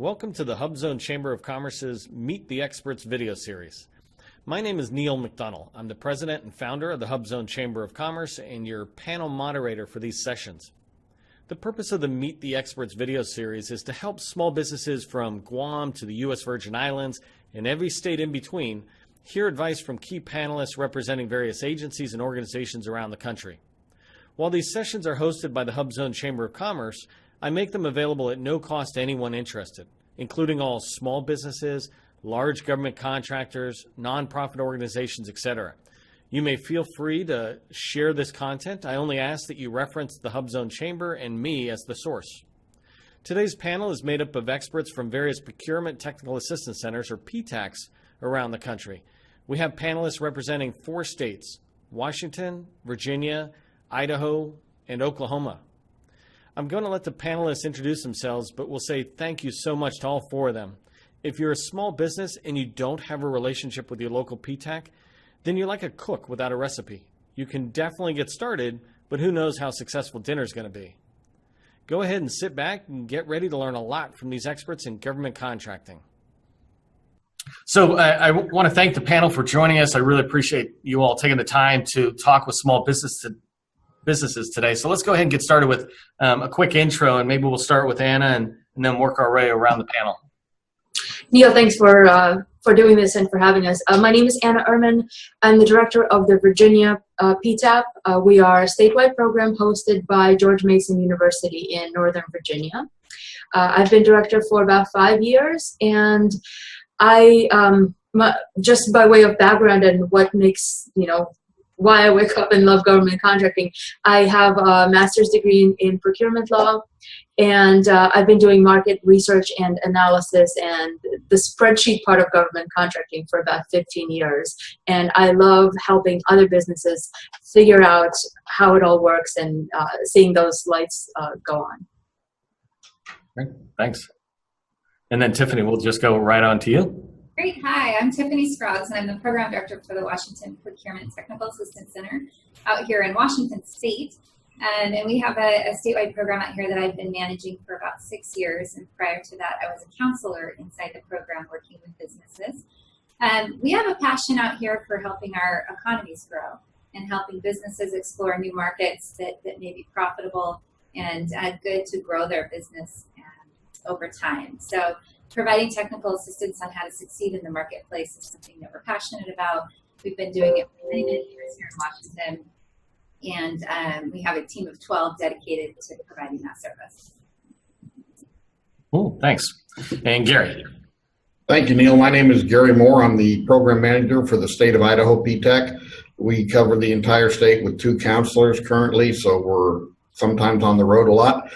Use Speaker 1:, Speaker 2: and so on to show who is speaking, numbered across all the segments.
Speaker 1: Welcome to the HubZone Chamber of Commerce's Meet the Experts video series. My name is Neil McDonough. I'm the president and founder of the HubZone Chamber of Commerce and your panel moderator for these sessions. The purpose of the Meet the Experts video series is to help small businesses from Guam to the U.S. Virgin Islands and every state in between hear advice from key panelists representing various agencies and organizations around the country. While these sessions are hosted by the HubZone Chamber of Commerce, I make them available at no cost to anyone interested, including all small businesses, large government contractors, nonprofit organizations, etc. You may feel free to share this content. I only ask that you reference the HubZone Chamber and me as the source. Today's panel is made up of experts from various Procurement Technical Assistance Centers, or PTACs, around the country. We have panelists representing 4 states: Washington, Virginia, Idaho, and Oklahoma. I'm going to let the panelists introduce themselves, but we'll say thank you so much to all 4 of them. If you're a small business and you don't have a relationship with your local PTAC, then you're like a cook without a recipe. You can definitely get started, but who knows how successful dinner's going to be. Go ahead and sit back and get ready to learn a lot from these experts in government contracting.
Speaker 2: So I want to thank the panel for joining us. I really appreciate you all taking the time to talk with small businesses today. So let's go ahead and get started with a quick intro, and maybe we'll start with Anna and then work our way around the panel.
Speaker 3: Neil, thanks for doing this and for having us. My name is Anna Urman. I'm the director of the Virginia PTAP. We are a statewide program hosted by George Mason University in Northern Virginia. I've been director for about 5 years, and just by way of background and what makes, why I wake up and love government contracting, I have a master's degree in procurement law, and I've been doing market research and analysis and the spreadsheet part of government contracting for about 15 years. And I love helping other businesses figure out how it all works and seeing those lights go on.
Speaker 2: Great, thanks. And then Tiffany, we'll just go right on to you.
Speaker 4: Great. Hi, I'm Tiffany Scroggs, and I'm the program director for the Washington Procurement Technical Assistance Center out here in Washington State. And we have a statewide program out here that I've been managing for about 6 years. And prior to that, I was a counselor inside the program working with businesses. We have a passion out here for helping our economies grow and helping businesses explore new markets that may be profitable and good to grow their business over time. So providing technical assistance on how to succeed in the marketplace is something that we're passionate about. We've been doing it for many, many years here in Washington, and we have a team of 12 dedicated to providing that service.
Speaker 2: Cool, thanks. And Gary.
Speaker 5: Thank you, Neil. My name is Gary Moore. I'm the program manager for the state of Idaho PTAC. We cover the entire state with 2 counselors currently, so we're sometimes on the road a lot.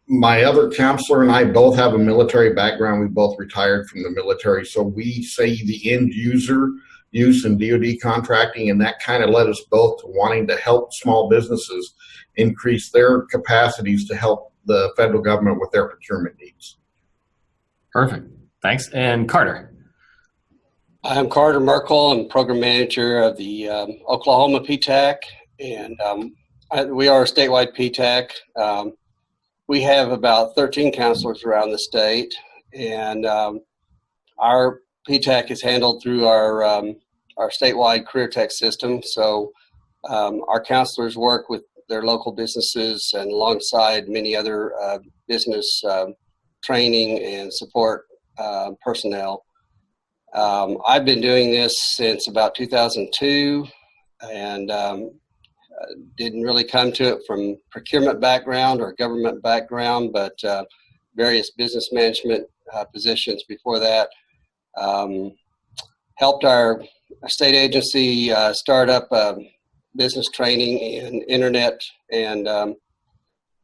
Speaker 5: My other counselor and I both have a military background. We both retired from the military, so we say the end user use in DoD contracting, and that kind of led us both to wanting to help small businesses increase their capacities to help the federal government with their procurement needs.
Speaker 2: Perfect. Thanks. And Carter.
Speaker 6: I'm Carter Merkle. I'm program manager of the Oklahoma PTAC, and we are a statewide PTAC. We have about 13 counselors around the state, and our PTAC is handled through our statewide career tech system. So our counselors work with their local businesses and alongside many other business training and support personnel. I've been doing this since about 2002, and didn't really come to it from procurement background or government background, but various business management positions before that. Helped our state agency start up business training in internet and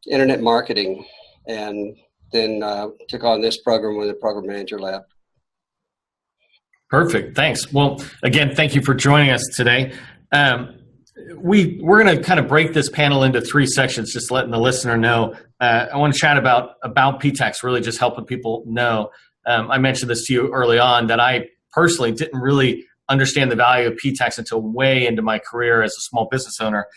Speaker 6: internet marketing, and then took on this program when the program manager left.
Speaker 2: Perfect. Thanks. Well, again, thank you for joining us today. We're going to kind of break this panel into 3 sections, just letting the listener know. I want to chat about PTACs, really just helping people know. I mentioned this to you early on that I personally didn't really understand the value of PTACs until way into my career as a small business owner.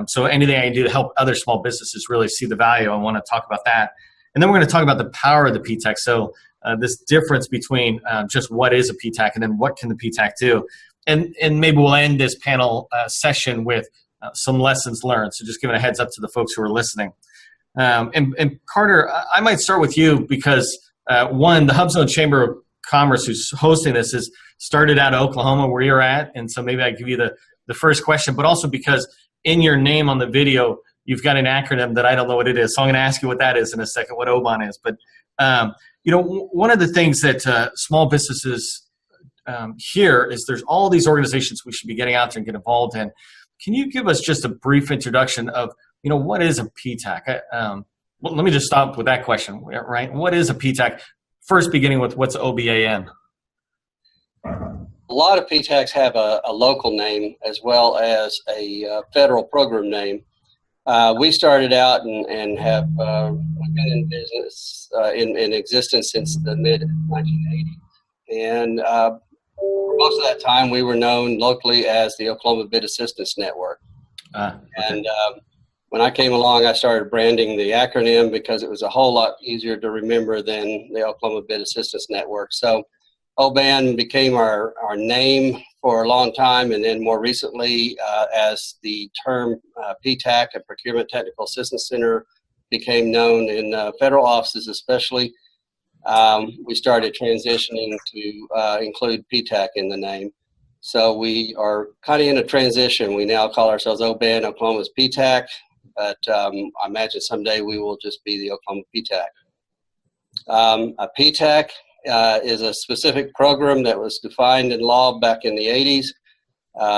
Speaker 2: So anything I can do to help other small businesses really see the value, I want to talk about that. And then we're going to talk about the power of the PTAC. So this difference between just what is a PTAC and then what can the PTAC do. And maybe we'll end this panel session with some lessons learned. So just giving a heads up to the folks who are listening. And Carter, I might start with you because one, the HubZone Chamber of Commerce who's hosting this is started out of Oklahoma where you're at. And so maybe I give you the first question, but also because in your name on the video, you've got an acronym that I don't know what it is. So I'm going to ask you what that is in a second, what OBAN is. But, you know, one of the things that small businesses here is there's all these organizations we should be getting out there and get involved in. Can you give us just a brief introduction of, you know, what is a PTAC? Well, let me just stop with that question, right? What is a PTAC? First, beginning with what's OBAN?
Speaker 6: A lot of PTACs have a local name as well as a federal program name. We started out and have been in business in existence since the mid-1980s. And for most of that time, we were known locally as the Oklahoma Bid Assistance Network. Okay. And when I came along, I started branding the acronym because it was a whole lot easier to remember than the Oklahoma Bid Assistance Network. So OBAN became our name for a long time, and then more recently, as the term PTAC, a Procurement Technical Assistance Center, became known in federal offices especially, we started transitioning to include PTAC in the name. So we are kind of in a transition. We now call ourselves OBAN, Oklahoma's PTAC, but I imagine someday we will just be the Oklahoma PTAC. A PTAC is a specific program that was defined in law back in the 80s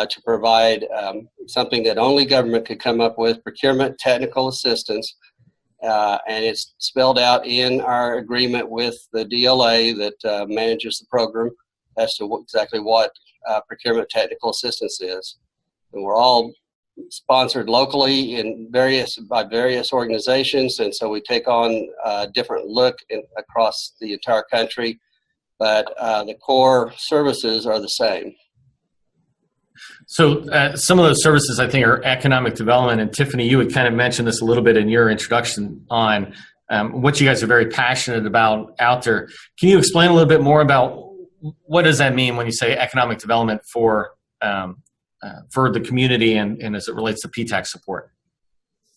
Speaker 6: to provide something that only government could come up with, procurement technical assistance. And it's spelled out in our agreement with the DLA that manages the program as to exactly what procurement technical assistance is. And we're all sponsored locally by various organizations, and so we take on a different look across the entire country, but the core services are the same.
Speaker 2: So some of those services I think are economic development, and Tiffany, you had kind of mentioned this a little bit in your introduction on what you guys are very passionate about out there. Can you explain a little bit more about what does that mean when you say economic development for the community and as it relates to PTAC support?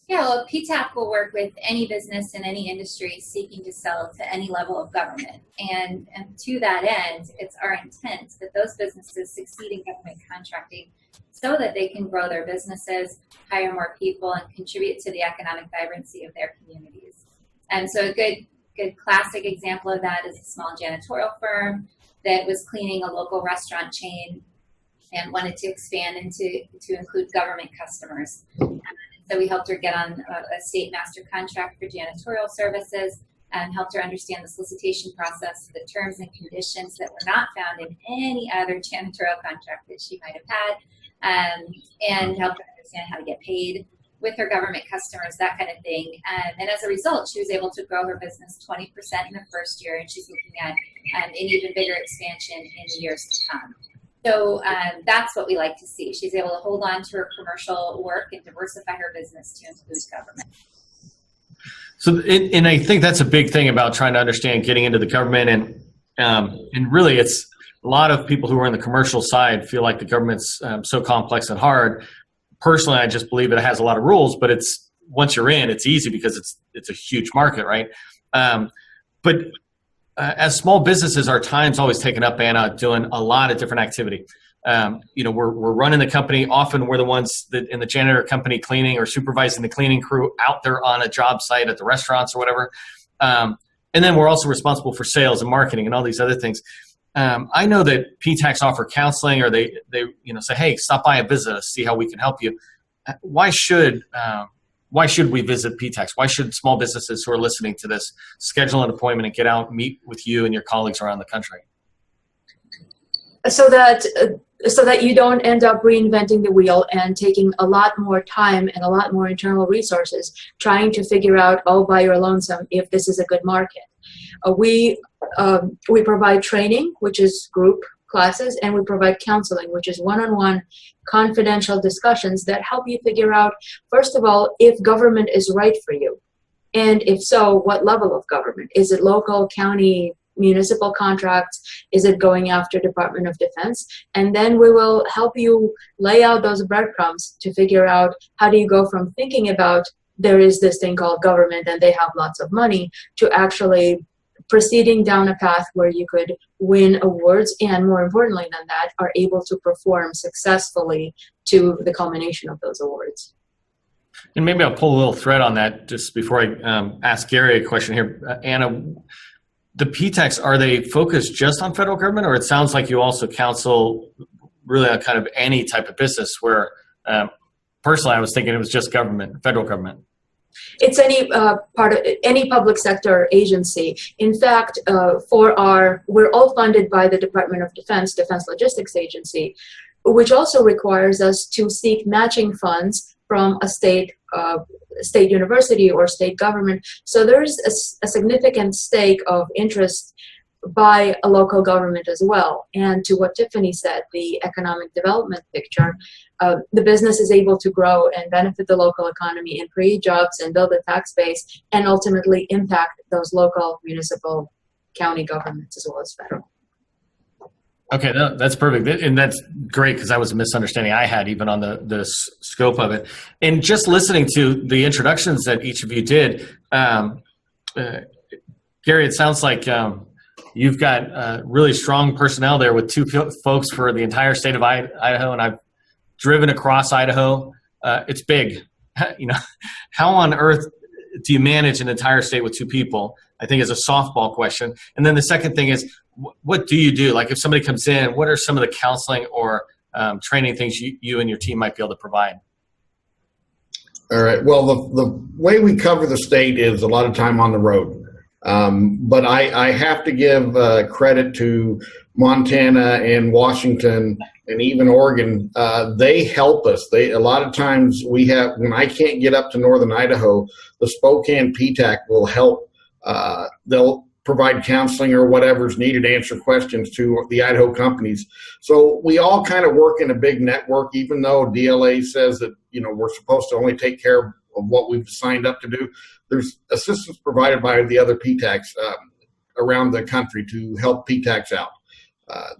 Speaker 4: Yeah, well, PTAC will work with any business in any industry seeking to sell to any level of government. And to that end, it's our intent that those businesses succeed in government contracting so that they can grow their businesses, hire more people, and contribute to the economic vibrancy of their communities. And so a good classic example of that is a small janitorial firm that was cleaning a local restaurant chain and wanted to expand to include government customers. So we helped her get on a state master contract for janitorial services and helped her understand the solicitation process, the terms and conditions that were not found in any other janitorial contract that she might have had, and helped her understand how to get paid with her government customers, that kind of thing. And as a result, she was able to grow her business 20% in the first year, and she's looking at an even bigger expansion in the years to come. So that's what we like to see. She's able to hold on to her commercial work and diversify her business to include government.
Speaker 2: So, and I think that's a big thing about trying to understand getting into the government, and really it's a lot of people who are in the commercial side feel like the government's so complex and hard. Personally, I just believe it has a lot of rules, but it's once you're in, it's easy because it's a huge market, right? But as small businesses, our time's always taken up, Anna, doing a lot of different activity. You know, we're running the company. Often we're the ones that in the janitor company cleaning or supervising the cleaning crew out there on a job site at the restaurants or whatever. And then we're also responsible for sales and marketing and all these other things. I know that PTACs offer counseling, or they say, hey, stop by and visit us, see how we can help you. Why should we visit PTACs? Why should small businesses who are listening to this schedule an appointment and get out and meet with you and your colleagues around the country?
Speaker 3: So that you don't end up reinventing the wheel and taking a lot more time and a lot more internal resources trying to figure out all by your lonesome if this is a good market. We provide training, which is group classes, and we provide counseling, which is one-on-one confidential discussions that help you figure out, first of all, if government is right for you. And if so, what level of government? Is it local, county, municipal contracts? Is it going after Department of Defense? And then we will help you lay out those breadcrumbs to figure out how do you go from thinking about there is this thing called government and they have lots of money to actually proceeding down a path where you could win awards and, more importantly than that, are able to perform successfully to the culmination of those awards.
Speaker 2: And maybe I'll pull a little thread on that just before I ask Gary a question here. Anna, the PTACs, are they focused just on federal government, or it sounds like you also counsel really on kind of any type of business where personally I was thinking it was just government, federal government?
Speaker 3: It's any part of any public sector agency. In fact, we're all funded by the Department of Defense, Defense Logistics Agency, which also requires us to seek matching funds from a state university or state government. So there's a significant stake of interest by a local government as well. And to what Tiffany said, the economic development picture, the business is able to grow and benefit the local economy and create jobs and build a tax base and ultimately impact those local, municipal, county governments as well as federal.
Speaker 2: Okay, that's perfect. And that's great because that was a misunderstanding I had even on the scope of it. And just listening to the introductions that each of you did, Gary, it sounds like you've got really strong personnel there with two folks for the entire state of Idaho, and I've driven across Idaho. It's big. You know, how on earth do you manage an entire state with two people? I think is a softball question. And then the second thing is, what do you do? Like if somebody comes in, what are some of the counseling or training things you and your team might be able to provide?
Speaker 5: All right. Well, the way we cover the state is a lot of time on the road. But I have to give credit to Montana and Washington and even Oregon. They help us. A lot of times when I can't get up to northern Idaho, the Spokane PTAC will help. They'll provide counseling or whatever's needed, answer questions to the Idaho companies. So we all kind of work in a big network, even though DLA says that, we're supposed to only take care of what we've signed up to do. There's assistance provided by the other PTACs around the country to help PTACs out.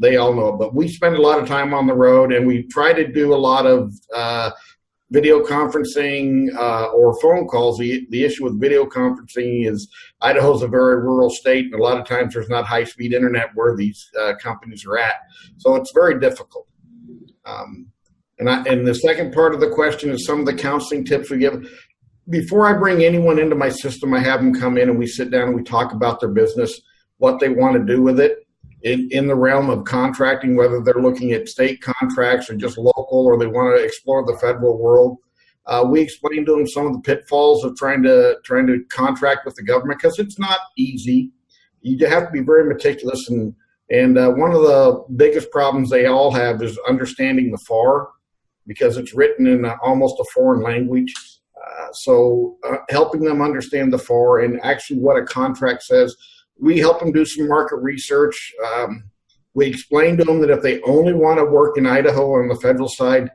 Speaker 5: They all know it, but we spend a lot of time on the road, and we try to do a lot of video conferencing or phone calls. The issue with video conferencing is Idaho's a very rural state, and a lot of times there's not high-speed internet where these companies are at. So it's very difficult. And the second part of the question is some of the counseling tips we give. Before I bring anyone into my system, I have them come in and we sit down and we talk about their business, what they want to do with it in the realm of contracting, whether they're looking at state contracts or just local, or they want to explore the federal world. We explain to them some of the pitfalls of trying to contract with the government, because it's not easy. You have to be very meticulous, and one of the biggest problems they all have is understanding the FAR, because it's written in almost a foreign language. So helping them understand the FAR and actually what a contract says. We help them do some market research. We explain to them that if they only want to work in Idaho on the federal side,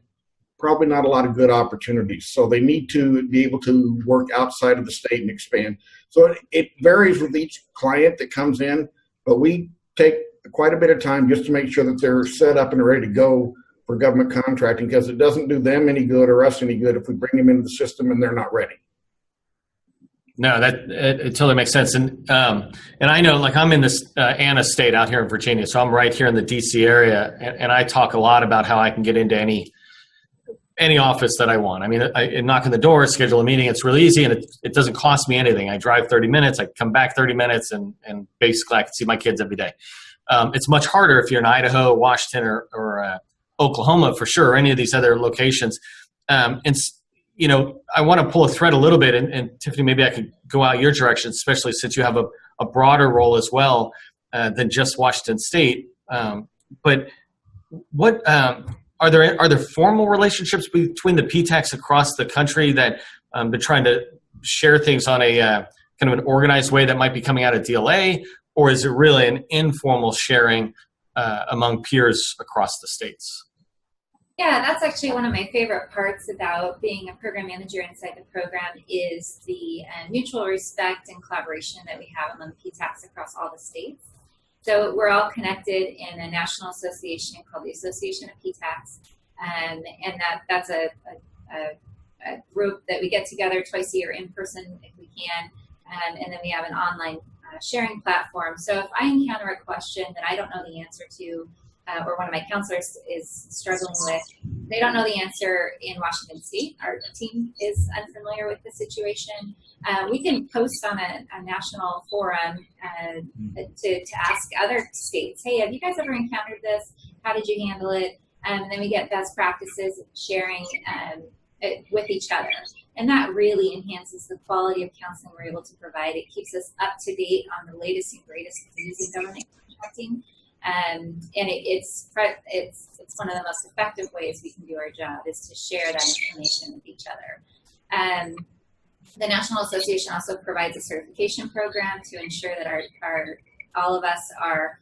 Speaker 5: probably not a lot of good opportunities. So they need to be able to work outside of the state and expand. So it varies with each client that comes in, but we take quite a bit of time just to make sure that they're set up and ready to go for government contracting, because it doesn't do them any good or us any good if we bring them into the system and they're not ready.
Speaker 2: No, it totally makes sense. And I know, like, I'm in this Anna state out here in Virginia, so I'm right here in the DC area, and I talk a lot about how I can get into any office that I want. I mean, I knock on the door, schedule a meeting. It's really easy, and it doesn't cost me anything. I drive 30 minutes, I come back 30 minutes, and basically I can see my kids every day. It's much harder if you're in Idaho, Washington, or Oklahoma, for sure, or any of these other locations. I want to pull a thread a little bit, and Tiffany, maybe I could go out your direction, especially since you have a broader role as well than just Washington State. But what are there formal relationships between the PTACs across the country that they're trying to share things on a kind of an organized way that might be coming out of DLA, or is it really an informal sharing among peers across the states?
Speaker 4: Yeah, that's actually one of my favorite parts about being a program manager inside the program is the mutual respect and collaboration that we have among PTACs across all the states. So we're all connected in a national association called the Association of PTACs, and that's a group that we get together twice a year in person if we can, and then we have an online sharing platform. So if I encounter a question that I don't know the answer to, or one of my counselors is struggling with, they don't know the answer in Washington State, our team is unfamiliar with the situation, we can post on a national forum to ask other states, hey, have you guys ever encountered this? How did you handle it? And then we get best practices sharing with each other. And that really enhances the quality of counseling we're able to provide. It keeps us up to date on the latest and greatest news in government contracting. And it's one of the most effective ways we can do our job is to share that information with each other. The National Association also provides a certification program to ensure that all of us are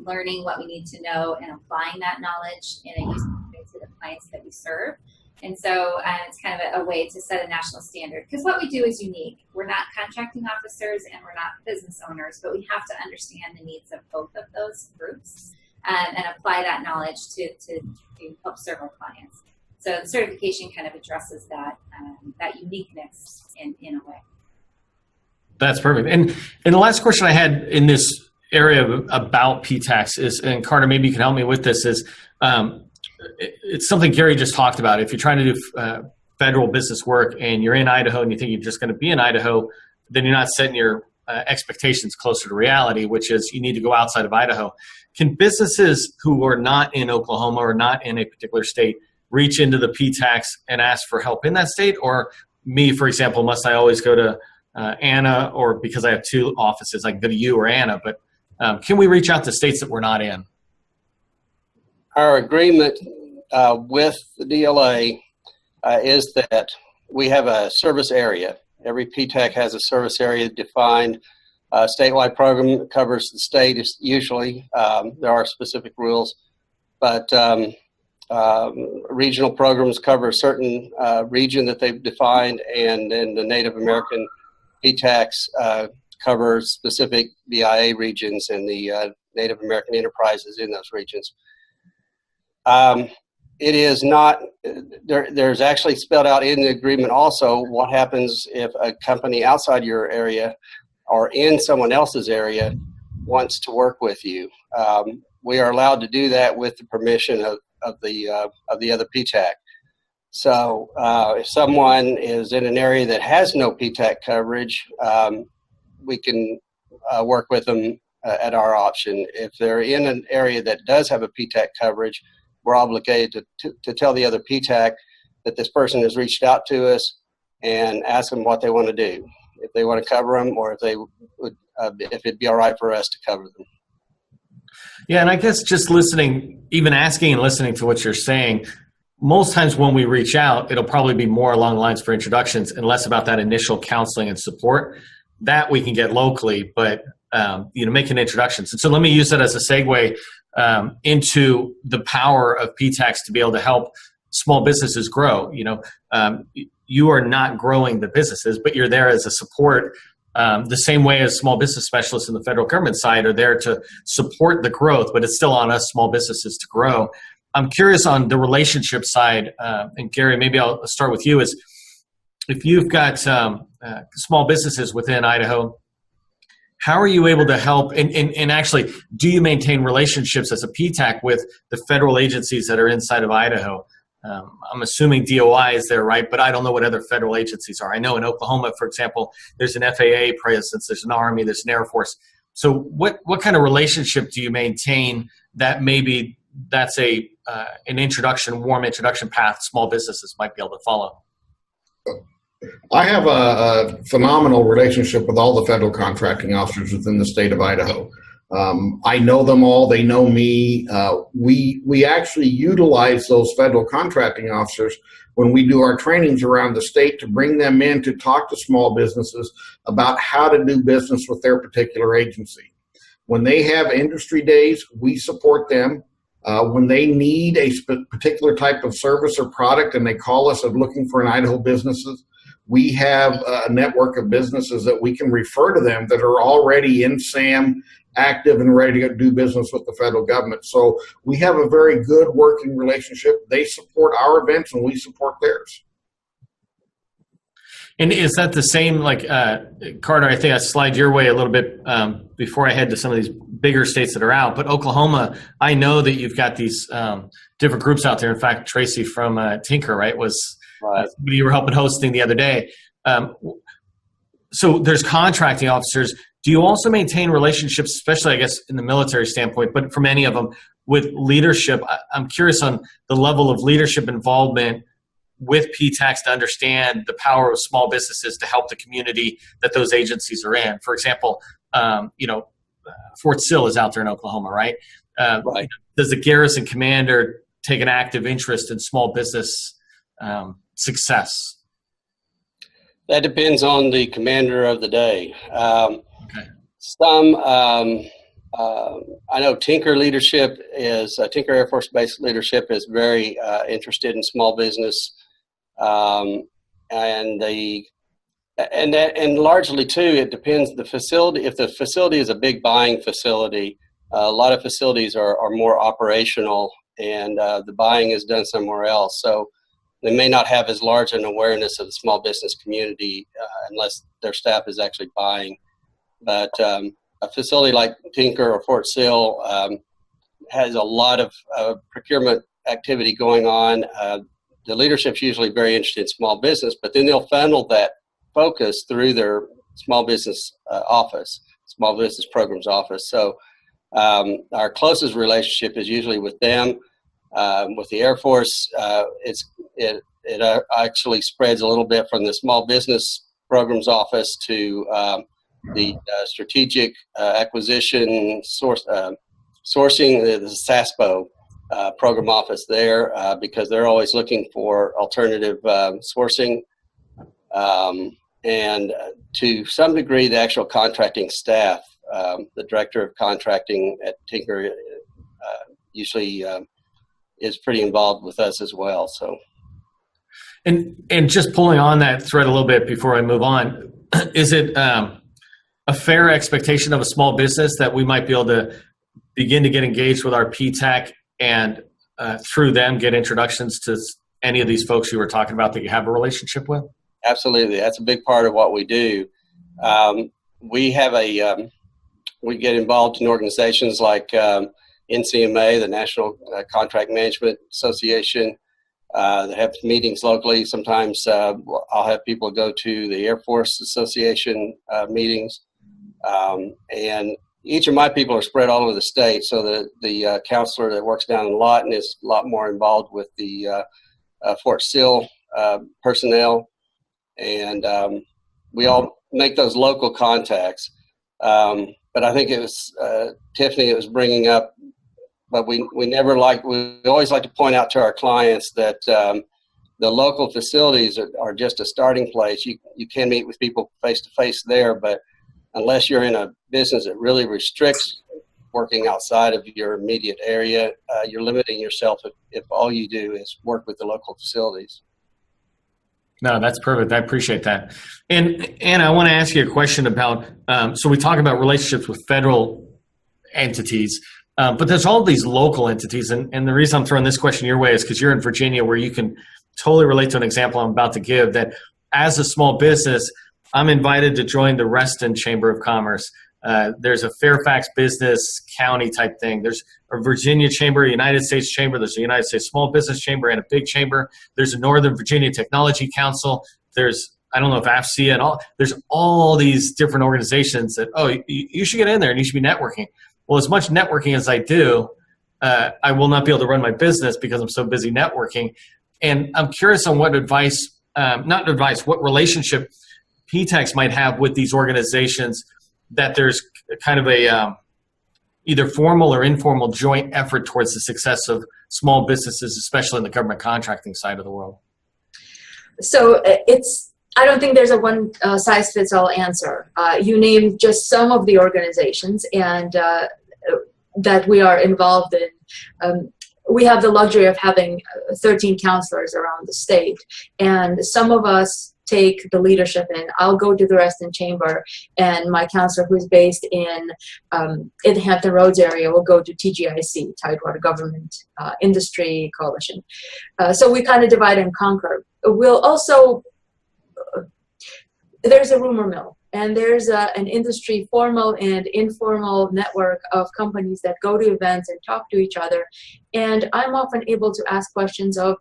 Speaker 4: learning what we need to know and applying that knowledge in a useful way to the clients that we serve. And so it's kind of a way to set a national standard, because what we do is unique. We're not contracting officers and we're not business owners, but we have to understand the needs of both of those groups and apply that knowledge to help serve our clients. So the certification kind of addresses that uniqueness in a way.
Speaker 2: That's perfect. And the last question I had in this area about PTACs is, and Carter, maybe you can help me with this, is it's something Gary just talked about. If you're trying to do federal business work and you're in Idaho and you think you're just going to be in Idaho, then you're not setting your expectations closer to reality, which is you need to go outside of Idaho. Can businesses who are not in Oklahoma or not in a particular state reach into the PTACs and ask for help in that state? Or me, for example, must I always go to Anna, or because I have two offices, I can go to you or Anna, but can we reach out to states that we're not in?
Speaker 6: Our agreement with the DLA is that we have a service area. Every PTAC has a service area defined. Statewide program that covers the state is usually, there are specific rules, but regional programs cover a certain region that they've defined, and then the Native American PTACs cover specific BIA regions and the Native American enterprises in those regions. It is not, there's actually spelled out in the agreement also what happens if a company outside your area or in someone else's area wants to work with you. We are allowed to do that with the permission of the other PTAC. So if someone is in an area that has no PTAC coverage, we can work with them at our option. If they're in an area that does have a PTAC coverage, we're obligated to tell the other PTAC that this person has reached out to us and ask them what they want to do, if they want to cover them, or if they would, if it'd be all right for us to cover them.
Speaker 2: Yeah, and I guess just listening, even asking and listening to what you're saying, most times when we reach out, it'll probably be more along the lines for introductions and less about that initial counseling and support. That we can get locally, but making introductions. And so let me use that as a segue into the power of PTACs to be able to help small businesses grow. You are not growing the businesses, but you're there as a support, the same way as small business specialists in the federal government side are there to support the growth, but it's still on us small businesses to grow. I'm curious on the relationship side, and Gary, maybe I'll start with you, is if you've got small businesses within Idaho, how are you able to help, and actually, do you maintain relationships as a PTAC with the federal agencies that are inside of Idaho? I'm assuming DOI is there, right? But I don't know what other federal agencies are. I know in Oklahoma, for example, there's an FAA presence, there's an Army, there's an Air Force. So what kind of relationship do you maintain that maybe that's an warm introduction path small businesses might be able to follow?
Speaker 5: I have a phenomenal relationship with all the federal contracting officers within the state of Idaho. I know them all. They know me. We actually utilize those federal contracting officers when we do our trainings around the state to bring them in to talk to small businesses about how to do business with their particular agency. When they have industry days, we support them. When they need a particular type of service or product and they call us and looking for an Idaho businesses, we have a network of businesses that we can refer to them that are already in SAM, active and ready to do business with the federal government. So we have a very good working relationship. They support our events and we support theirs.
Speaker 2: And is that the same, like, Carter, I think I slide your way a little bit before I head to some of these bigger states that are out. But Oklahoma, I know that you've got these different groups out there. In fact, Tracy from Tinker, right, was somebody you were helping hosting the other day. So there's contracting officers. Do you also maintain relationships, especially, I guess, in the military standpoint, but from any of them, with leadership? I'm curious on the level of leadership involvement with PTACs to understand the power of small businesses to help the community that those agencies are in. For example, Fort Sill is out there in Oklahoma, right?
Speaker 6: Right.
Speaker 2: Does the garrison commander take an active interest in small business success?
Speaker 6: That depends on the commander of the day.
Speaker 2: Okay.
Speaker 6: I know Tinker leadership is Tinker Air Force Base leadership is very interested in small business, and largely too, it depends the facility. If the facility is a big buying facility, a lot of facilities are more operational, and the buying is done somewhere else. So they may not have as large an awareness of the small business community unless their staff is actually buying. But a facility like Tinker or Fort Sill has a lot of procurement activity going on. The leadership's usually very interested in small business, but then they'll funnel that focus through their small business office, small business programs office. So our closest relationship is usually with them. With the Air Force, it actually spreads a little bit from the small business programs office to the strategic acquisition sourcing, the SASPO program office there, because they're always looking for alternative sourcing. And to some degree, the actual contracting staff, the director of contracting at Tinker usually is pretty involved with us as well. So,
Speaker 2: and just pulling on that thread a little bit before I move on, is it a fair expectation of a small business that we might be able to begin to get engaged with our PTAC and through them get introductions to any of these folks you were talking about that you have a relationship with?
Speaker 6: Absolutely. That's a big part of what we do. We have we get involved in organizations like NCMA, the National Contract Management Association. They have meetings locally. Sometimes I'll have people go to the Air Force Association meetings. And each of my people are spread all over the state. So the counselor that works down in Lawton is a lot more involved with the Fort Sill personnel. And we all make those local contacts. But I think it was Tiffany that was bringing up, but we always like to point out to our clients that the local facilities are just a starting place. You can meet with people face to face there, but unless you're in a business that really restricts working outside of your immediate area, you're limiting yourself if all you do is work with the local facilities.
Speaker 2: No, that's perfect. I appreciate that. And I want to ask you a question about, so we talk about relationships with federal entities, but there's all these local entities. And the reason I'm throwing this question your way is because you're in Virginia, where you can totally relate to an example I'm about to give, that as a small business, I'm invited to join the Reston Chamber of Commerce. There's a Fairfax Business County type thing. There's a Virginia Chamber, a United States Chamber. There's a United States Small Business Chamber and a big chamber. There's a Northern Virginia Technology Council. There's, I don't know if AFCEA and all, there's all these different organizations that, you should get in there and you should be networking. Well, as much networking as I do, I will not be able to run my business because I'm so busy networking. And I'm curious on what what relationship PTACs might have with these organizations, that there's kind of a either formal or informal joint effort towards the success of small businesses, especially in the government contracting side of the world.
Speaker 3: So I don't think there's a one size fits all answer. You named just some of the organizations and that we are involved in. we have the luxury of having 13 counselors around the state, and some of us take the leadership in. I'll go to the Reston Chamber, and my counselor who's based in the Hampton Roads area will go to TGIC, Tidewater Government Industry Coalition. So we kind of divide and conquer. We'll also, there's a rumor mill, and there's an industry formal and informal network of companies that go to events and talk to each other. And I'm often able to ask questions of,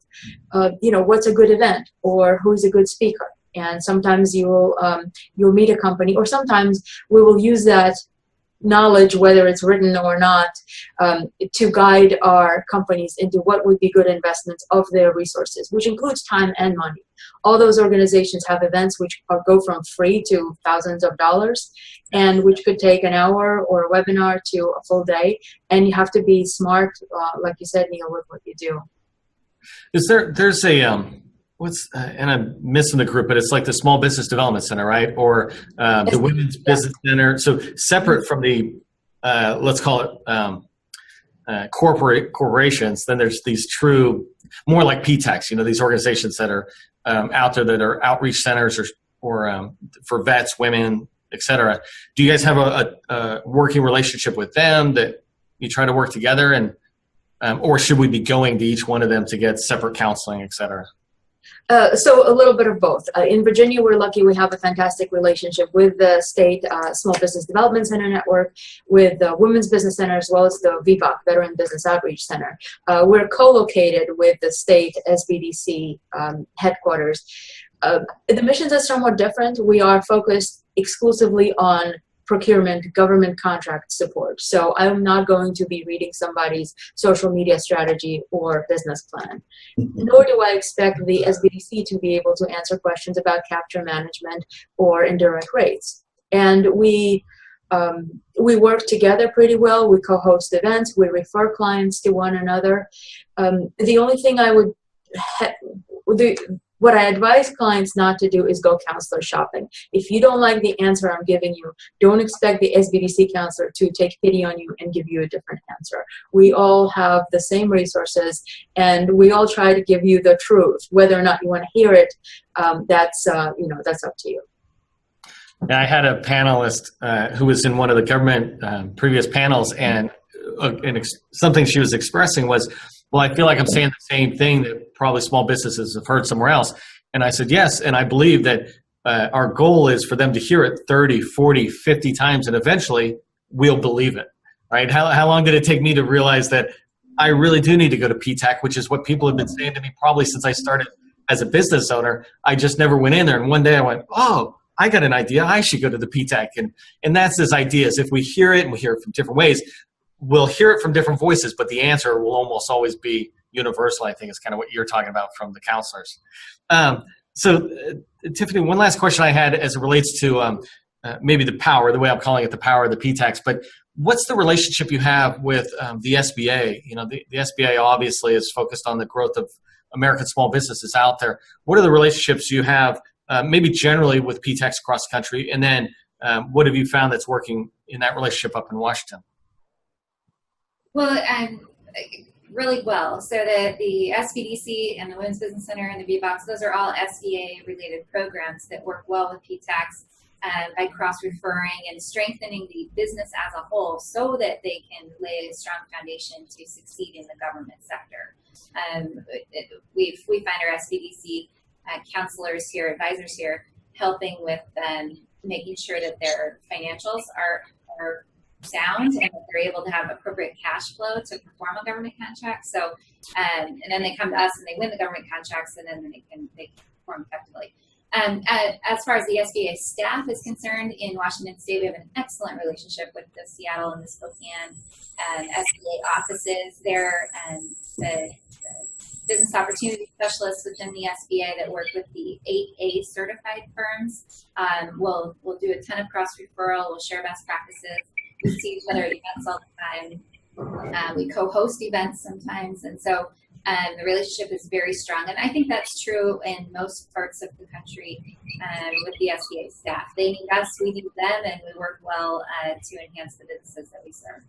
Speaker 3: what's a good event, or who's a good speaker. And sometimes you'll meet a company, or sometimes we will use that knowledge, whether it's written or not, to guide our companies into what would be good investments of their resources, which includes time and money. All those organizations have events which go from free to thousands of dollars, and which could take an hour or a webinar to a full day. And you have to be smart, like you said, Neil, with what you do.
Speaker 2: There's a and I'm missing the group, but it's like the Small Business Development Center, right? Or the Women's Business Center. So separate from the, let's call it corporations, then there's these true, more like PTACs, these organizations that are out there that are outreach centers or for vets, women, et cetera. Do you guys have a working relationship with them that you try to work together, and or should we be going to each one of them to get separate counseling, et cetera?
Speaker 3: So a little bit of both. In Virginia, we're lucky we have a fantastic relationship with the state Small Business Development Center network, with the Women's Business Center, as well as the VBOC, Veteran Business Outreach Center. We're co-located with the state SBDC headquarters. The missions are somewhat different. We are focused exclusively on procurement, government contract support. So I'm not going to be reading somebody's social media strategy or business plan. Nor do I expect the SBDC to be able to answer questions about capture management or indirect rates. And we work together pretty well. We co-host events. We refer clients to one another. The only thing I would what I advise clients not to do is go counselor shopping. If you don't like the answer I'm giving you, don't expect the SBDC counselor to take pity on you and give you a different answer. We all have the same resources, and we all try to give you the truth. Whether or not you want to hear it, that's up to you.
Speaker 2: Yeah, I had a panelist who was in one of the government previous panels, and something she was expressing was, well, I feel like I'm saying the same thing that probably small businesses have heard somewhere else. And I said, yes, and I believe that our goal is for them to hear it 30, 40, 50 times, and eventually we'll believe it, right? How long did it take me to realize that I really do need to go to Ptac, which is what people have been saying to me probably since I started as a business owner. I just never went in there. And one day I went, oh, I got an idea. I should go to the Ptac. And that's this idea, is if we hear it, and we hear it from different ways, we'll hear it from different voices, but the answer will almost always be universal, I think, is kind of what you're talking about from the counselors. So, Tiffany, one last question I had as it relates to maybe the power, the way I'm calling it, the power of the PTACs, but what's the relationship you have with the SBA? The SBA obviously is focused on the growth of American small businesses out there. What are the relationships you have maybe generally with PTACs across the country? And then what have you found that's working in that relationship up in Washington?
Speaker 4: Well, really well. So the SBDC and the Women's Business Center and the VBOX, those are all SBA-related programs that work well with PTACs by cross-referring and strengthening the business as a whole so that they can lay a strong foundation to succeed in the government sector. We find our SBDC counselors here, advisors here, helping with making sure that their financials are sound and that they're able to have appropriate cash flow to perform a government contract. So, and then they come to us and they win the government contracts, and then they can perform effectively. As far as the SBA staff is concerned, in Washington State, we have an excellent relationship with the Seattle and the Spokane SBA offices there, and the business opportunity specialists within the SBA that work with the 8A certified firms. We'll do a ton of cross referral. We'll share best practices. We see each other at events all the time. We co-host events sometimes, and so the relationship is very strong. And I think that's true in most parts of the country with the SBA staff. They need us, we need them, and we work well to enhance the businesses that we serve.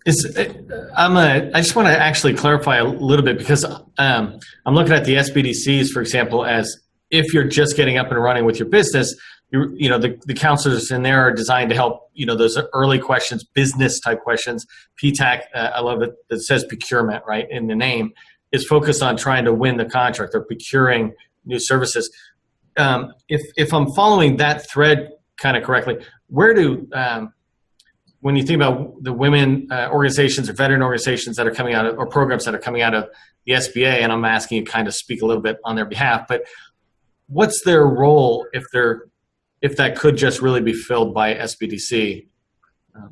Speaker 2: I just want to actually clarify a little bit, because I'm looking at the SBDCs, for example, as if you're just getting up and running with your business. The counselors in there are designed to help, those early questions, business type questions. PTAC, I love it, that says procurement, right, in the name, is focused on trying to win the contract or procuring new services. If I'm following that thread kind of correctly, where do, when you think about the women organizations or veteran organizations that are coming out of, or programs that are coming out of the SBA, and I'm asking you kind of speak a little bit on their behalf, but what's their role if that could just really be filled by SBDC?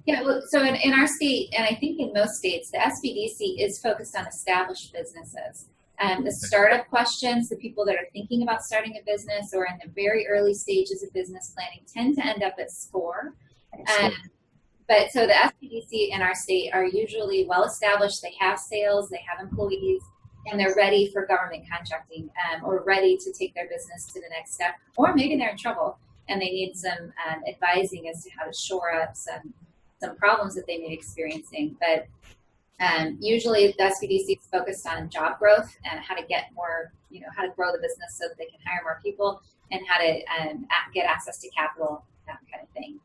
Speaker 4: Yeah, well, so in our state, and I think in most states, the SBDC is focused on established businesses. The startup questions, the people that are thinking about starting a business or in the very early stages of business planning tend to end up at SCORE. But so the SBDC in our state are usually well established. They have sales, they have employees, and they're ready for government contracting, or ready to take their business to the next step. Or maybe they're in trouble and they need some advising as to how to shore up some problems that they may be experiencing. But usually the SBDC is focused on job growth and how to get more, how to grow the business so that they can hire more people, and how to get access to capital, that kind of thing.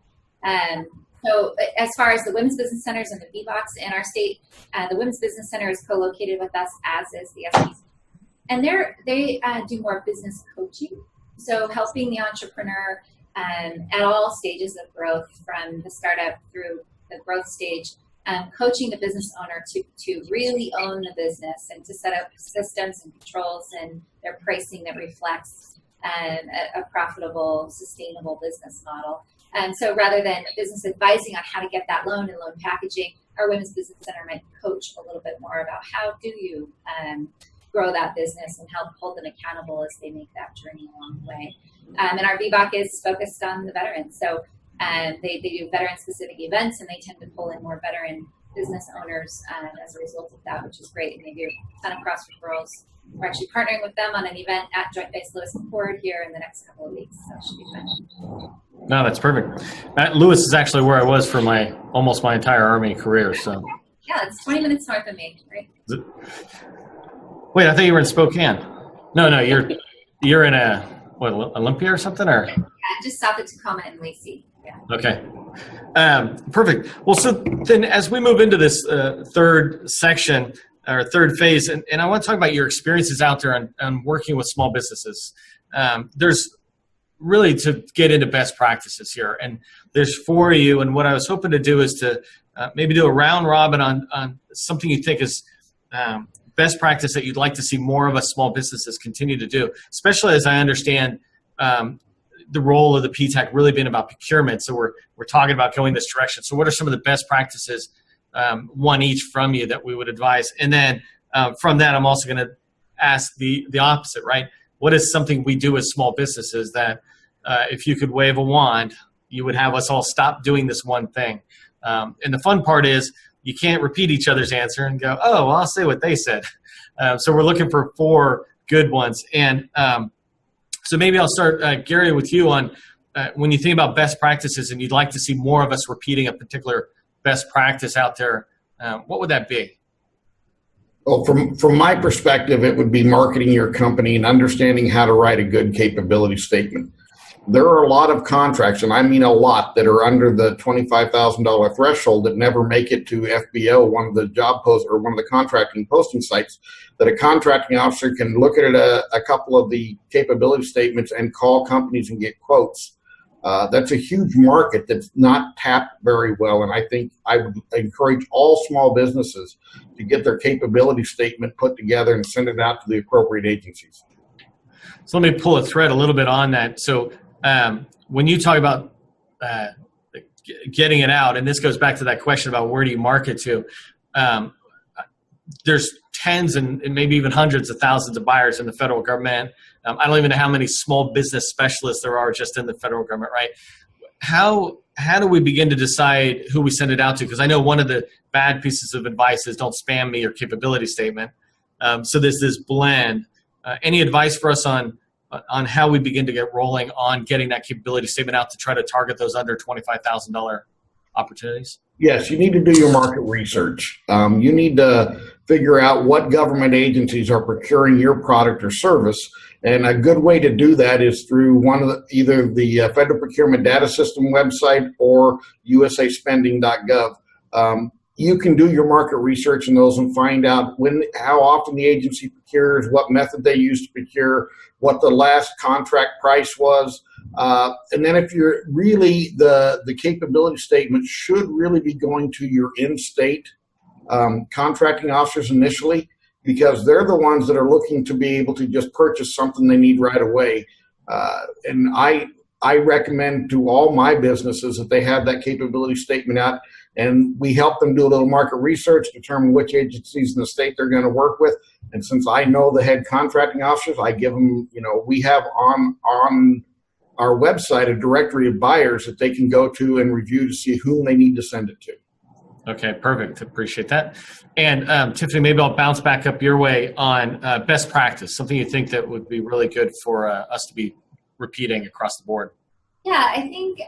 Speaker 4: So as far as the Women's Business Centers and the VBOX in our state, the Women's Business Center is co-located with us, as is the SBDC. And they do more business coaching. So helping the entrepreneur at all stages of growth, from the startup through the growth stage, coaching the business owner to really own the business and to set up systems and controls and their pricing that reflects a profitable, sustainable business model. So rather than business advising on how to get that loan and loan packaging, our Women's Business Center might coach a little bit more about how do you grow that business and help hold them accountable as they make that journey along the way. And our VBOC is focused on the veterans. So they do veteran-specific events, and they tend to pull in more veteran business owners as a result of that, which is great. And they do a ton of cross referrals. We're actually partnering with them on an event at Joint Base Lewis and Ford here in the next couple of weeks. So it should be fun.
Speaker 2: No, that's perfect. Lewis is actually where I was for almost my entire Army career. So
Speaker 4: yeah, it's 20 minutes north of me, right?
Speaker 2: Wait, I thought you were in Spokane. No, you're in Olympia or something, or?
Speaker 4: Yeah, just south of Tacoma and Lacey. Yeah. Okay.
Speaker 2: Perfect. Well, so then as we move into this third section or third phase, and I want to talk about your experiences out there on working with small businesses. There's really to get into best practices here, and there's 4 of you, and what I was hoping to do is to maybe do a round robin on something you think is best practice that you'd like to see more of us small businesses continue to do, especially as I understand the role of the PTAC really being about procurement. So we're talking about going this direction. So what are some of the best practices, one each from you, that we would advise? And then from that, I'm also going to ask the opposite, right? What is something we do as small businesses that if you could wave a wand, you would have us all stop doing this one thing? And the fun part is you can't repeat each other's answer and go, oh, well, I'll say what they said. So we're looking for 4 good ones. And so maybe I'll start, Gary, with you on when you think about best practices and you'd like to see more of us repeating a particular best practice out there, what would that be?
Speaker 5: Well, from my perspective, it would be marketing your company and understanding how to write a good capability statement. There are a lot of contracts, and I mean a lot, that are under the $25,000 threshold that never make it to FBO, one of the job posts or one of the contracting posting sites, that a contracting officer can look at a couple of the capability statements and call companies and get quotes. That's a huge market that's not tapped very well, and I think I would encourage all small businesses to get their capability statement put together and send it out to the appropriate agencies.
Speaker 2: So let me pull a thread a little bit on that. So when you talk about getting it out, and this goes back to that question about where do you market to, there's tens and maybe even hundreds of thousands of buyers in the federal government. I don't even know how many small business specialists there are just in the federal government, right? How do we begin to decide who we send it out to? Because I know one of the bad pieces of advice is don't spam me your capability statement. So there's this blend. Any advice for us on how we begin to get rolling on getting that capability statement out to try to target those under $25,000 opportunities?
Speaker 5: Yes, you need to do your market research. You need to figure out what government agencies are procuring your product or service. And a good way to do that is through either the Federal Procurement Data System website or usaspending.gov. You can do your market research in those and find out how often the agency procures, what method they use to procure, what the last contract price was. And then if you're really, the capability statement should really be going to your in-state contracting officers initially, because they're the ones that are looking to be able to just purchase something they need right away. And I recommend to all my businesses that they have that capability statement out, and we help them do a little market research, determine which agencies in the state they're going to work with. And since I know the head contracting officers, I give them, we have on our website a directory of buyers that they can go to and review to see whom they need to send it to.
Speaker 2: Okay, perfect. Appreciate that. And Tiffany, maybe I'll bounce back up your way on best practice, something you think that would be really good for us to be repeating across the board.
Speaker 4: Yeah, I think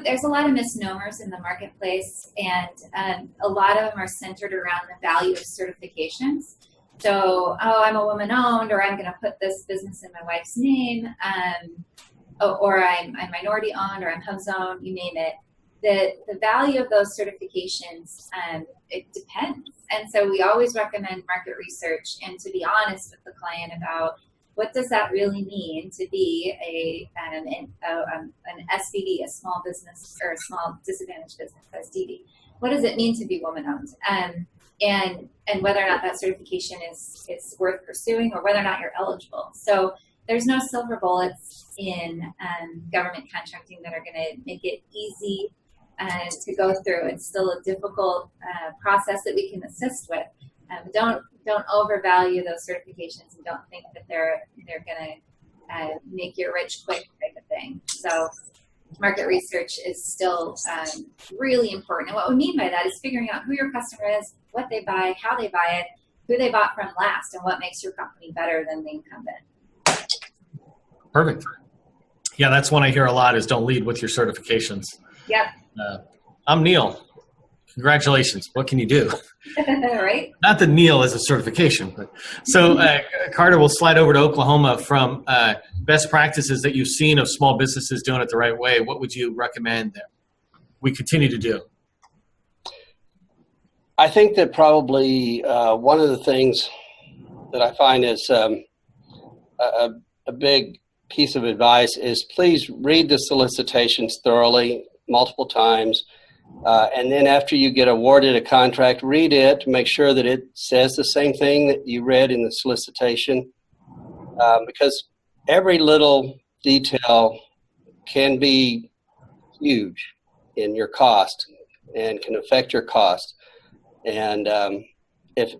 Speaker 4: there's a lot of misnomers in the marketplace, and a lot of them are centered around the value of certifications. So, I'm a woman-owned, or I'm going to put this business in my wife's name, or I'm minority-owned, or I'm HUBZone, you name it. The value of those certifications, it depends. And so we always recommend market research and to be honest with the client about what does that really mean to be an SBD, a small business, or a small disadvantaged business, SDD. What does it mean to be woman-owned? And whether or not that certification is worth pursuing, or whether or not you're eligible. So there's no silver bullets in government contracting that are going to make it easy to go through. It's still a difficult process that we can assist with. Don't overvalue those certifications, and don't think that they're going to make you rich quick type of thing. So market research is still really important. And what we mean by that is figuring out who your customer is, what they buy, how they buy it, who they bought from last, and what makes your company better than the incumbent.
Speaker 2: Perfect. Yeah, that's one I hear a lot is don't lead with your certifications.
Speaker 4: Yep.
Speaker 2: I'm Neil. Congratulations. What can you do?
Speaker 4: Right?
Speaker 2: Not that Neil is a certification. But so Carter, we'll slide over to Oklahoma from best practices that you've seen of small businesses doing it the right way. What would you recommend that we continue to do?
Speaker 6: I think that probably one of the things that I find is a big piece of advice is please read the solicitations thoroughly, multiple times. And then after you get awarded a contract, read it to make sure that it says the same thing that you read in the solicitation. Because every little detail can be huge in your cost and can affect your cost. And if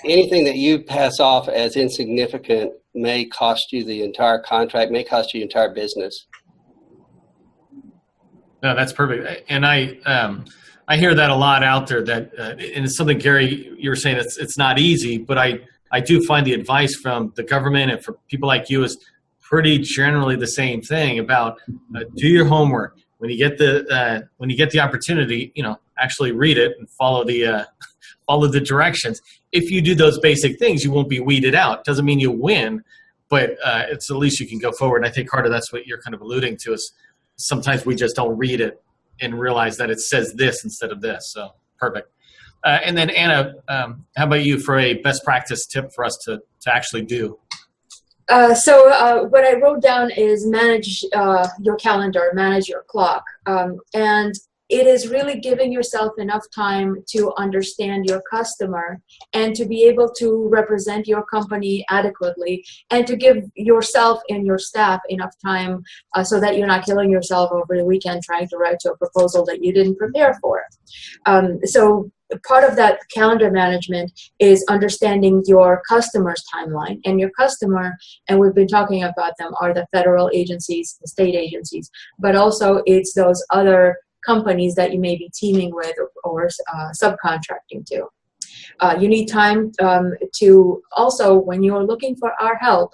Speaker 6: anything that you pass off as insignificant may cost you the entire contract, may cost you the entire business.
Speaker 2: No, that's perfect. And I hear that a lot out there that, and it's something, Gary, you were saying it's not easy, but I do find the advice from the government and for people like you is pretty generally the same thing about do your homework. When you get the opportunity, actually read it and follow the directions. If you do those basic things, you won't be weeded out. Doesn't mean you win, but it's at least you can go forward. And I think, Carter, that's what you're kind of alluding to is sometimes we just don't read it and realize that it says this instead of this. So perfect. And then Anna, how about you for a best practice tip for us to actually do?
Speaker 3: So what I wrote down is manage your calendar, manage your clock. And it is really giving yourself enough time to understand your customer and to be able to represent your company adequately and to give yourself and your staff enough time so that you're not killing yourself over the weekend trying to write to a proposal that you didn't prepare for. So part of that calendar management is understanding your customer's timeline, and your customer, and we've been talking about them, are the federal agencies, the state agencies, but also it's those other companies that you may be teaming with or subcontracting to. You need time to also, when you're looking for our help,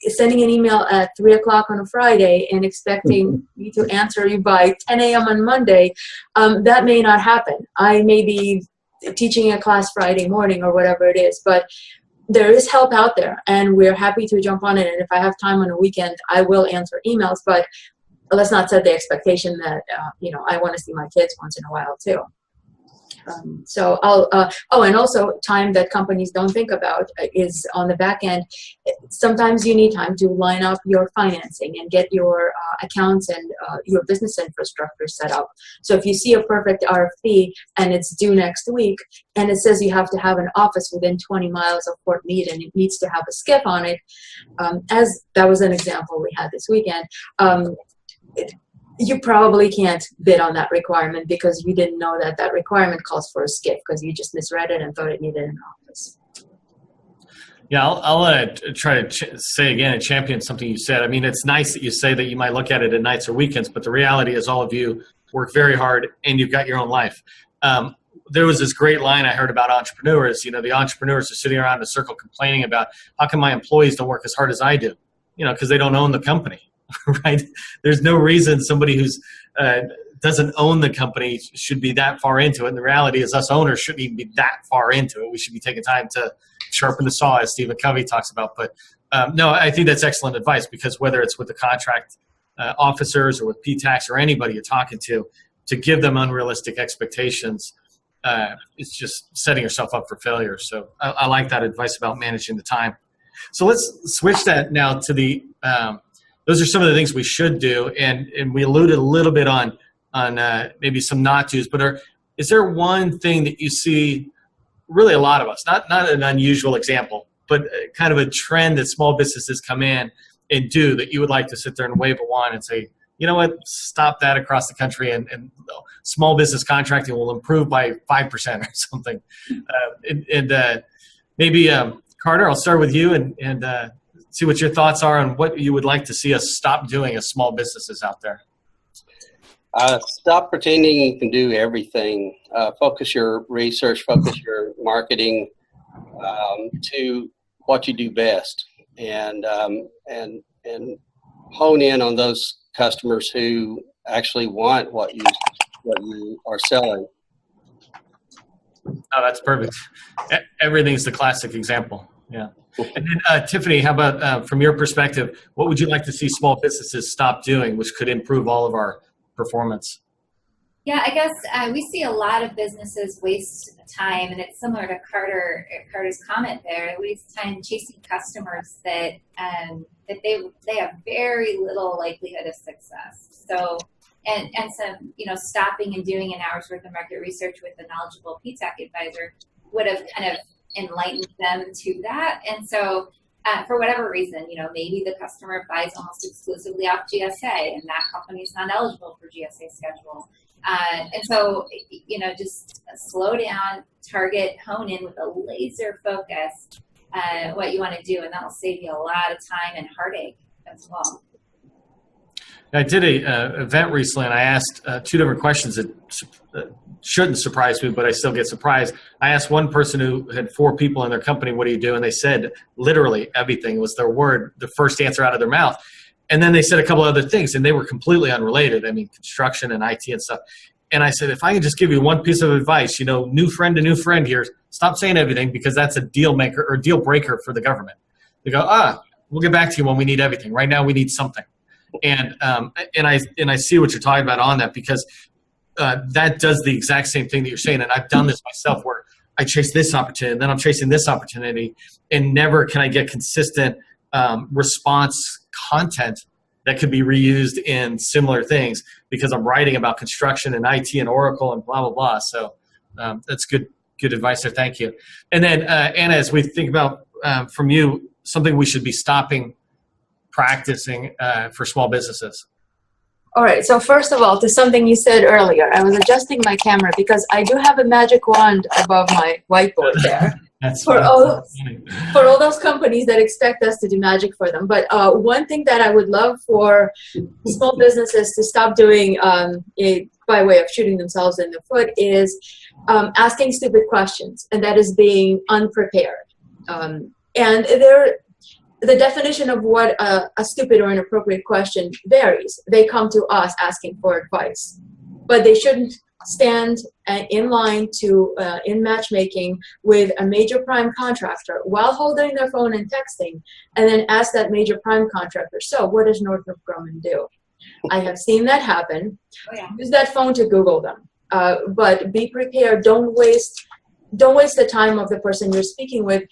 Speaker 3: sending an email at 3 o'clock on a Friday and expecting me to answer you by 10 a.m. on Monday, that may not happen. I may be teaching a class Friday morning or whatever it is, but there is help out there, and we're happy to jump on it. And if I have time on a weekend, I will answer emails, but let's not set the expectation that, I want to see my kids once in a while too. So I'll, and also time that companies don't think about is on the back end. Sometimes you need time to line up your financing and get your accounts and your business infrastructure set up. So if you see a perfect RFP and it's due next week and it says you have to have an office within 20 miles of Fort Meade and it needs to have a SCIF on it, as that was an example we had this weekend, you probably can't bid on that requirement because you didn't know that that requirement calls for a SCIF because you just misread it and thought it needed an office.
Speaker 2: Yeah, I'll try to say again and champion something you said. I mean, it's nice that you say that you might look at it at nights or weekends, but the reality is all of you work very hard and you've got your own life. There was this great line I heard about entrepreneurs. The entrepreneurs are sitting around in a circle complaining about how come my employees don't work as hard as I do? Because they don't own the company. Right? There's no reason somebody who's doesn't own the company should be that far into it. And the reality is us owners shouldn't even be that far into it. We should be taking time to sharpen the saw, as Stephen Covey talks about. But no, I think that's excellent advice, because whether it's with the contract officers or with PTACs or anybody you're talking to give them unrealistic expectations, it's just setting yourself up for failure. So I like that advice about managing the time. So let's switch that now to the those are some of the things we should do, and we alluded a little bit on maybe some not tos. But is there one thing that you see, really a lot of us, not an unusual example, but kind of a trend that small businesses come in and do that you would like to sit there and wave a wand and say, you know what, stop that across the country, and small business contracting will improve by 5% or something. Maybe Carter, I'll start with you and see what your thoughts are on what you would like to see us stop doing as small businesses out there.
Speaker 6: Stop pretending you can do everything. Focus your research, focus your marketing to what you do best, and hone in on those customers who actually want what you are selling.
Speaker 2: Oh, that's perfect. Everything's the classic example. Yeah. And then, Tiffany, how about from your perspective, what would you like to see small businesses stop doing, which could improve all of our performance?
Speaker 4: Yeah, I guess we see a lot of businesses waste time, and it's similar to Carter's comment there. They waste time chasing customers that they have very little likelihood of success. So, and some stopping and doing an hour's worth of market research with a knowledgeable PTAC advisor would have kind of enlightened them to that. And so for whatever reason, maybe the customer buys almost exclusively off GSA and that company is not eligible for GSA schedule. And so, just slow down, target, hone in with a laser focus what you want to do, and that'll save you a lot of time and heartache as well.
Speaker 2: I did a event recently, and I asked two different questions that shouldn't surprise me, but I still get surprised. I asked one person who had 4 people in their company, what do you do? And they said literally everything was their word, the first answer out of their mouth. And then they said a couple other things, and they were completely unrelated. I mean, construction and IT and stuff. And I said, if I can just give you one piece of advice, new friend to new friend here, stop saying everything, because that's a deal maker or deal breaker for the government. They go, we'll get back to you when we need everything. Right now we need something. And I see what you're talking about on that, because that does the exact same thing that you're saying. And I've done this myself, where I chase this opportunity, and then I'm chasing this opportunity, and never can I get consistent response content that could be reused in similar things, because I'm writing about construction and IT and Oracle and blah, blah, blah. So that's good advice there. Thank you. And then, Anna, as we think about from you, something we should be stopping practicing for small businesses.
Speaker 3: All right, so first of all, to something you said earlier, I was adjusting my camera because I do have a magic wand above my whiteboard there.
Speaker 2: That's
Speaker 3: for
Speaker 2: funny.
Speaker 3: all those companies that expect us to do magic for them. But one thing that I would love for small businesses to stop doing by way of shooting themselves in the foot is asking stupid questions, and that is being unprepared. And the definition of what a stupid or inappropriate question varies. They come to us asking for advice, but they shouldn't stand in line to in matchmaking with a major prime contractor while holding their phone and texting, and then ask that major prime contractor, so what does Northrop Grumman do? I have seen that happen.
Speaker 4: Oh, yeah.
Speaker 3: Use that phone to Google them, but be prepared. Don't waste the time of the person you're speaking with,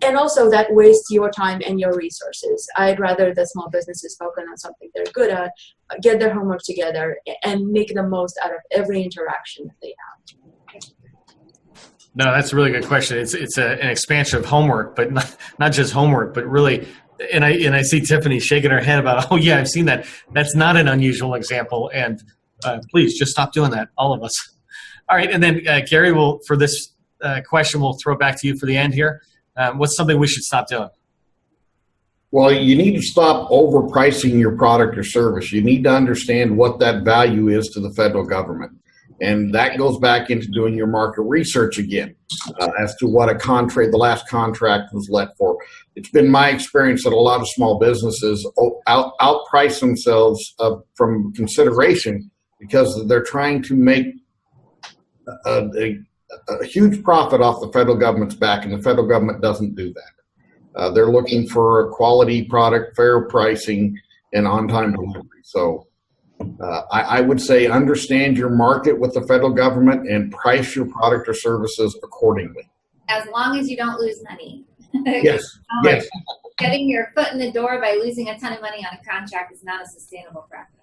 Speaker 3: and also that wastes your time and your resources. I'd rather the small businesses focus on something they're good at, get their homework together, and make the most out of every interaction that they have.
Speaker 2: No, that's a really good question. It's an expansion of homework, but not just homework, but really, and I see Tiffany shaking her head about, oh yeah, I've seen that. That's not an unusual example, and please just stop doing that, all of us. All right, and then Gary, for this question, we'll throw it back to you for the end here. What's something we should stop doing?
Speaker 5: Well, you need to stop overpricing your product or service. You need to understand what that value is to the federal government. And that goes back into doing your market research again as to what the last contract was let for. It's been my experience that a lot of small businesses outprice themselves from consideration because they're trying to make a huge profit off the federal government's back, and the federal government doesn't do that. They're looking for a quality product, fair pricing, and on-time delivery. So I would say understand your market with the federal government and price your product or services accordingly.
Speaker 4: As long as you don't lose money.
Speaker 5: Yes, yes.
Speaker 4: Getting your foot in the door by losing a ton of money on a contract is not a sustainable practice.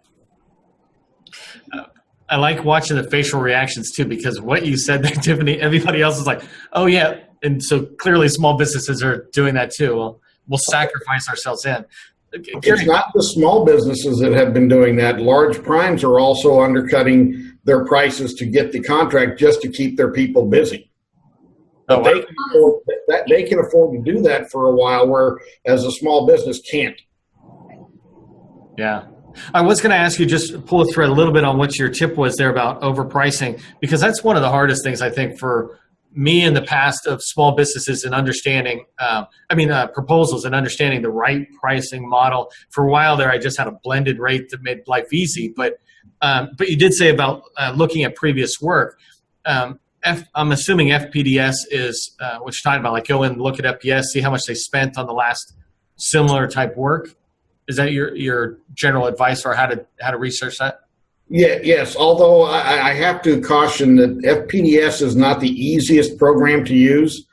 Speaker 2: I like watching the facial reactions too, because what you said there, Tiffany, everybody else is like, oh yeah. And so clearly small businesses are doing that too. Well, we'll sacrifice ourselves in.
Speaker 5: It's not the small businesses that have been doing that. Large primes are also undercutting their prices to get the contract just to keep their people busy.
Speaker 2: Oh, wow.
Speaker 5: They can afford to do that for a while, whereas a small business can't.
Speaker 2: Yeah. I was going to ask you, just pull a thread a little bit on what your tip was there about overpricing, because that's one of the hardest things I think for me in the past of small businesses and understanding, proposals and understanding the right pricing model. For a while there, I just had a blended rate that made life easy. But you did say about looking at previous work. I'm assuming FPDS is what you're talking about, like go in and look at FPS, see how much they spent on the last similar type work. Is that your general advice for how to research that?
Speaker 5: Yeah, yes. Although I have to caution that FPDS is not the easiest program to use.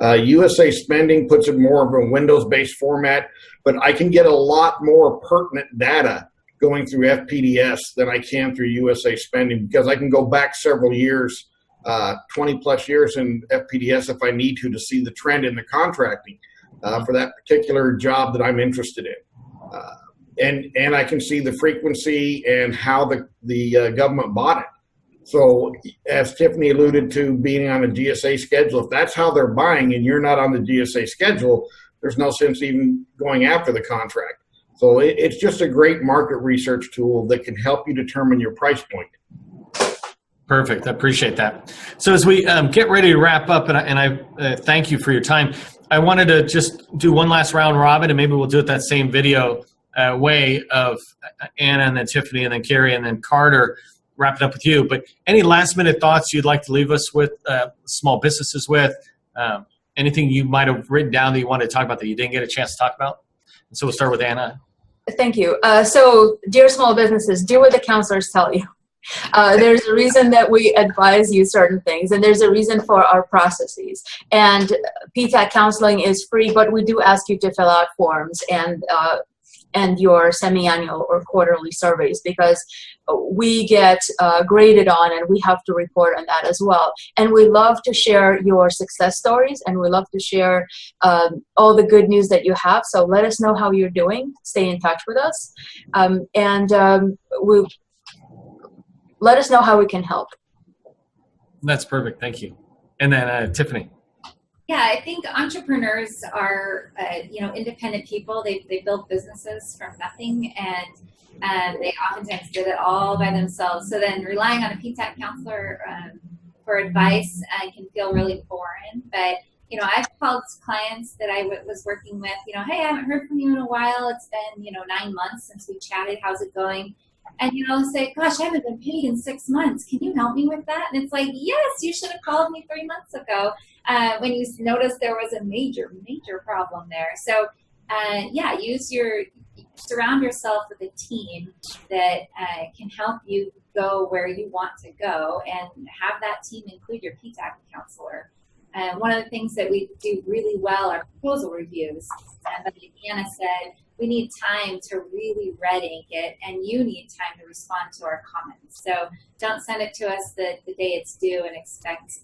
Speaker 5: USA Spending puts it more of a Windows-based format, but I can get a lot more pertinent data going through FPDS than I can through USA Spending, because I can go back several years, 20 plus years in FPDS if I need to see the trend in the contracting for that particular job that I'm interested in. And I can see the frequency and how the government bought it. So as Tiffany alluded to, being on a GSA schedule, if that's how they're buying and you're not on the GSA schedule, there's no sense even going after the contract. So it's just a great market research tool that can help you determine your price point.
Speaker 2: Perfect. I appreciate that. So as we get ready to wrap up, and I thank you for your time, I wanted to just do one last round robin, and maybe we'll do it that same video way of Anna and then Tiffany and then Carrie and then Carter, wrap it up with you. But any last minute thoughts you'd like to leave us with, small businesses with, anything you might have written down that you wanted to talk about that you didn't get a chance to talk about? And so we'll start with Anna.
Speaker 3: Thank you. So dear small businesses, do what the counselors tell you. There's a reason that we advise you certain things, and there's a reason for our processes. And PTAC counseling is free, but we do ask you to fill out forms and your semi-annual or quarterly surveys, because we get graded on and we have to report on that as well. And we love to share your success stories, and we love to share all the good news that you have. So let us know how you're doing. Stay in touch with us. Let us know how we can help.
Speaker 2: That's perfect. Thank you. And then Tiffany.
Speaker 4: Yeah, I think entrepreneurs are, independent people. They build businesses from nothing, and they oftentimes did it all by themselves. So then relying on a Ptac counselor for advice can feel really foreign. But I've called clients that I was working with. Hey, I haven't heard from you in a while. It's been 9 months since we chatted. How's it going? And say, gosh, I haven't been paid in 6 months. Can you help me with that? And it's like, yes, you should have called me 3 months ago when you noticed there was a major problem there. So, surround yourself with a team that can help you go where you want to go, and have that team include your Ptac counselor. One of the things that we do really well are proposal reviews. But like Anna said, we need time to really red ink it, and you need time to respond to our comments. So don't send it to us the day it's due and expect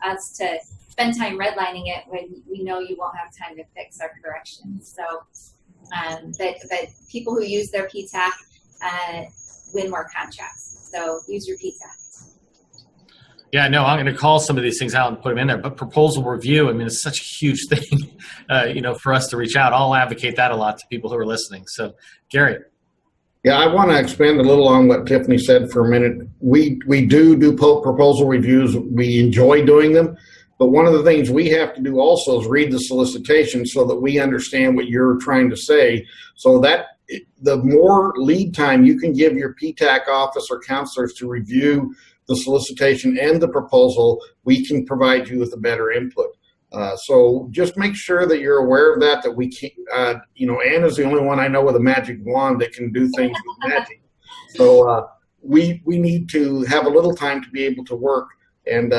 Speaker 4: us to spend time redlining it when we know you won't have time to fix our corrections. So, but people who use their Ptac win more contracts. So use your Ptac.
Speaker 2: Yeah, no, I'm going to call some of these things out and put them in there. But proposal review, I mean, it's such a huge thing, for us to reach out. I'll advocate that a lot to people who are listening. So, Gary.
Speaker 5: Yeah, I want to expand a little on what Tiffany said for a minute. We do proposal reviews. We enjoy doing them. But one of the things we have to do also is read the solicitation so that we understand what you're trying to say. So that the more lead time you can give your Ptac office or counselors to review the solicitation and the proposal, we can provide you with a better input. So just make sure that you're aware of that we can't, Anna's the only one I know with a magic wand that can do things with magic. So we need to have a little time to be able to work. And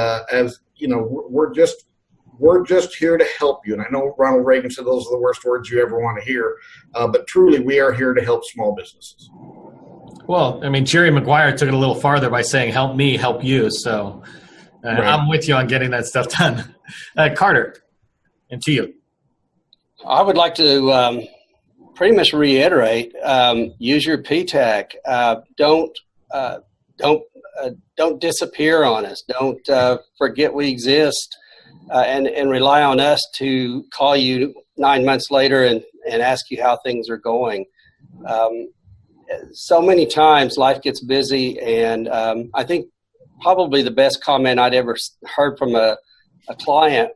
Speaker 5: we're just here to help you. And I know Ronald Reagan said those are the worst words you ever want to hear. But truly, we are here to help small businesses.
Speaker 2: Well, I mean, Jerry Maguire took it a little farther by saying, help me, help you. So right. I'm with you on getting that stuff done. Carter, and to you.
Speaker 6: I would like to pretty much reiterate, use your Ptac. Don't disappear on us. Don't forget we exist and rely on us to call you 9 months later and ask you how things are going. So many times life gets busy, and I think probably the best comment I'd ever heard from a client,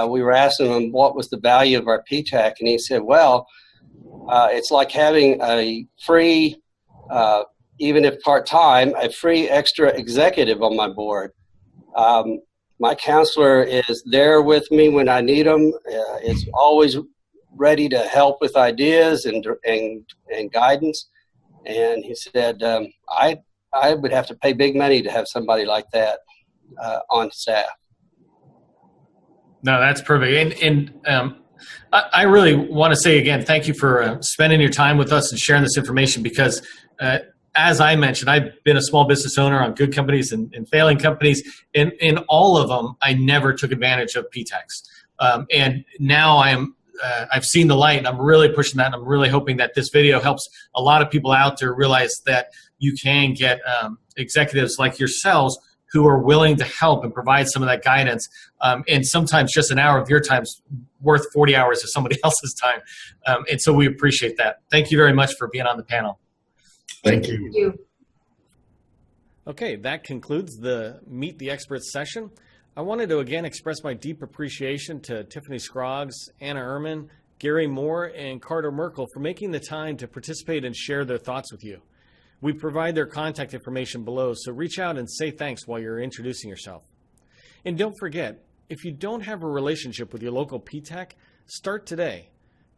Speaker 6: we were asking him what was the value of our Ptac, and he said, well, it's like having a free, even if part-time, a free extra executive on my board. My counselor is there with me when I need them. Is always ready to help with ideas and guidance. And he said, I would have to pay big money to have somebody like that on staff.
Speaker 2: No, that's perfect. And I really want to say again, thank you for spending your time with us and sharing this information, because as I mentioned, I've been a small business owner on good companies and failing companies. In all of them, I never took advantage of Ptacs. And now I've seen the light, and I'm really pushing that, and I'm really hoping that this video helps a lot of people out there realize that you can get executives like yourselves who are willing to help and provide some of that guidance. And sometimes just an hour of your time is worth 40 hours of somebody else's time. And so we appreciate that. Thank you very much for being on the panel.
Speaker 5: Thank you.
Speaker 3: Thank you.
Speaker 1: Okay, that concludes the Meet the Experts session. I wanted to again express my deep appreciation to Tiffany Scroggs, Anna Urman, Gary Moore, and Carter Merkle for making the time to participate and share their thoughts with you. We provide their contact information below, so reach out and say thanks while you're introducing yourself. And don't forget, if you don't have a relationship with your local Ptac, start today.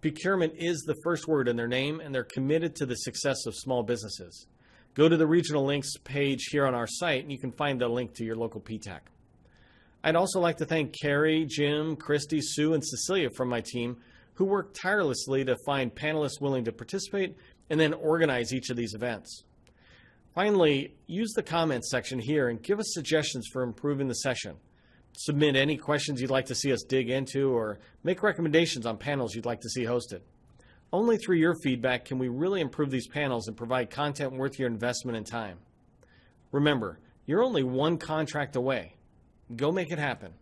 Speaker 1: Procurement is the first word in their name, and they're committed to the success of small businesses. Go to the regional links page here on our site, and you can find the link to your local Ptac. I'd also like to thank Carrie, Jim, Christy, Sue, and Cecilia from my team, who work tirelessly to find panelists willing to participate and then organize each of these events. Finally, use the comments section here and give us suggestions for improving the session. Submit any questions you'd like to see us dig into, or make recommendations on panels you'd like to see hosted. Only through your feedback can we really improve these panels and provide content worth your investment and time. Remember, you're only one contract away. Go make it happen.